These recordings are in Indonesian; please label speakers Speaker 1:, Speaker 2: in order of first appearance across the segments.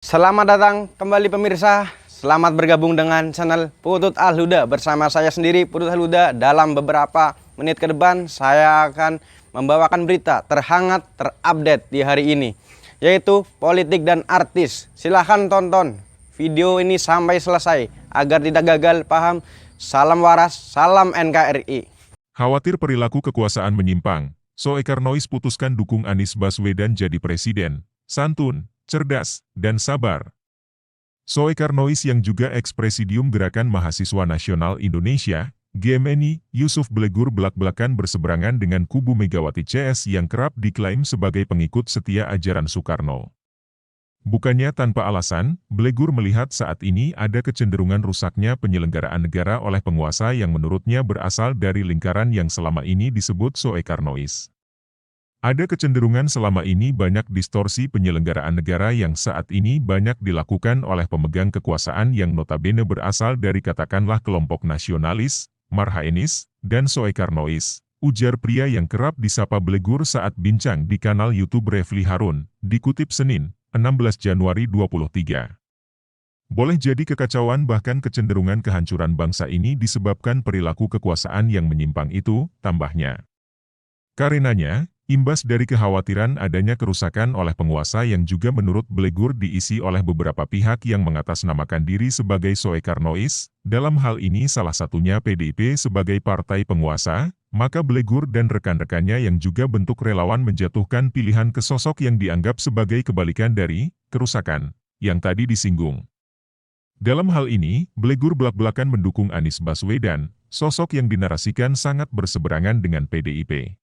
Speaker 1: Selamat datang kembali pemirsa. Selamat bergabung dengan channel Putut Al-Huda. Bersama saya sendiri Putut Al-Huda. Dalam beberapa menit ke depan saya akan membawakan berita terhangat terupdate di hari ini, yaitu politik dan artis. Silahkan tonton video ini sampai selesai agar tidak gagal paham. Salam waras, salam NKRI.
Speaker 2: Khawatir perilaku kekuasaan menyimpang, Soekar Nois putuskan dukung Anies Baswedan jadi presiden. Santun, cerdas, dan sabar. Soekar Nois yang juga eks-presidium Gerakan Mahasiswa Nasional Indonesia, GMNI, Yusuf Blegur belak-belakan berseberangan dengan kubu Megawati CS yang kerap diklaim sebagai pengikut setia ajaran Soekarno. Bukannya tanpa alasan, Blegur melihat saat ini ada kecenderungan rusaknya penyelenggaraan negara oleh penguasa yang menurutnya berasal dari lingkaran yang selama ini disebut Soekar Nois. Ada kecenderungan selama ini banyak distorsi penyelenggaraan negara yang saat ini banyak dilakukan oleh pemegang kekuasaan yang notabene berasal dari katakanlah kelompok nasionalis, Marhaenis, dan Soekar Nois, ujar pria yang kerap disapa Blegur saat bincang di kanal YouTube Refli Harun, dikutip Senin, 16 Januari 2023. Boleh jadi kekacauan bahkan kecenderungan kehancuran bangsa ini disebabkan perilaku kekuasaan yang menyimpang itu, tambahnya. Karenanya, imbas dari kekhawatiran adanya kerusakan oleh penguasa yang juga menurut Blegur diisi oleh beberapa pihak yang mengatasnamakan diri sebagai Soekar Nois, dalam hal ini salah satunya PDIP sebagai partai penguasa, maka Blegur dan rekan-rekannya yang juga bentuk relawan menjatuhkan pilihan ke sosok yang dianggap sebagai kebalikan dari kerusakan yang tadi disinggung. Dalam hal ini, Blegur belak-belakan mendukung Anies Baswedan, sosok yang dinarasikan sangat berseberangan dengan PDIP.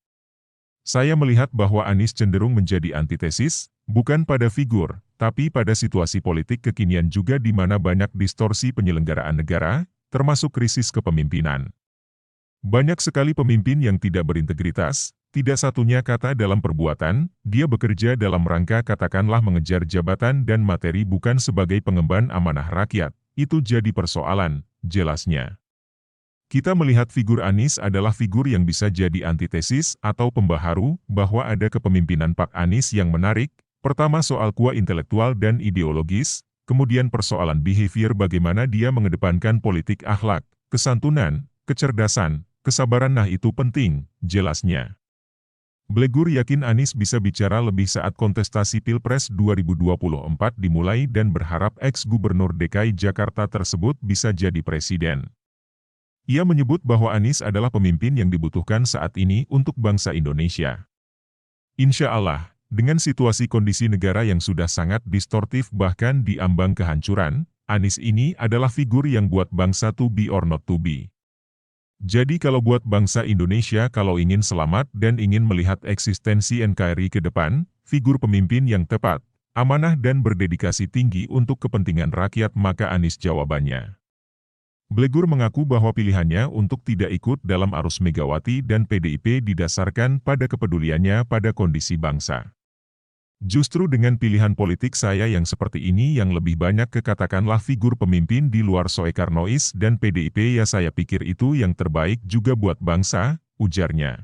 Speaker 2: Saya melihat bahwa Anies cenderung menjadi antitesis, bukan pada figur, tapi pada situasi politik kekinian juga di mana banyak distorsi penyelenggaraan negara, termasuk krisis kepemimpinan. Banyak sekali pemimpin yang tidak berintegritas, tidak satunya kata dalam perbuatan, dia bekerja dalam rangka katakanlah mengejar jabatan dan materi bukan sebagai pengemban amanah rakyat, itu jadi persoalan, jelasnya. Kita melihat figur Anies adalah figur yang bisa jadi antitesis atau pembaharu, bahwa ada kepemimpinan Pak Anies yang menarik, pertama soal kuah intelektual dan ideologis, kemudian persoalan behavior bagaimana dia mengedepankan politik akhlak, kesantunan, kecerdasan, kesabaran nah itu penting, jelasnya. Blegur yakin Anies bisa bicara lebih saat kontestasi Pilpres 2024 dimulai dan berharap eks-gubernur DKI Jakarta tersebut bisa jadi presiden. Ia menyebut bahwa Anies adalah pemimpin yang dibutuhkan saat ini untuk bangsa Indonesia. Insya Allah, dengan situasi kondisi negara yang sudah sangat distortif bahkan diambang kehancuran, Anies ini adalah figur yang buat bangsa to be or not to be. Jadi kalau buat bangsa Indonesia kalau ingin selamat dan ingin melihat eksistensi NKRI ke depan, figur pemimpin yang tepat, amanah dan berdedikasi tinggi untuk kepentingan rakyat maka Anies jawabannya. Blegur mengaku bahwa pilihannya untuk tidak ikut dalam arus Megawati dan PDIP didasarkan pada kepeduliannya pada kondisi bangsa. Justru dengan pilihan politik saya yang seperti ini yang lebih banyak kekatakanlah figur pemimpin di luar Soekar Nois dan PDIP ya saya pikir itu yang terbaik juga buat bangsa, ujarnya.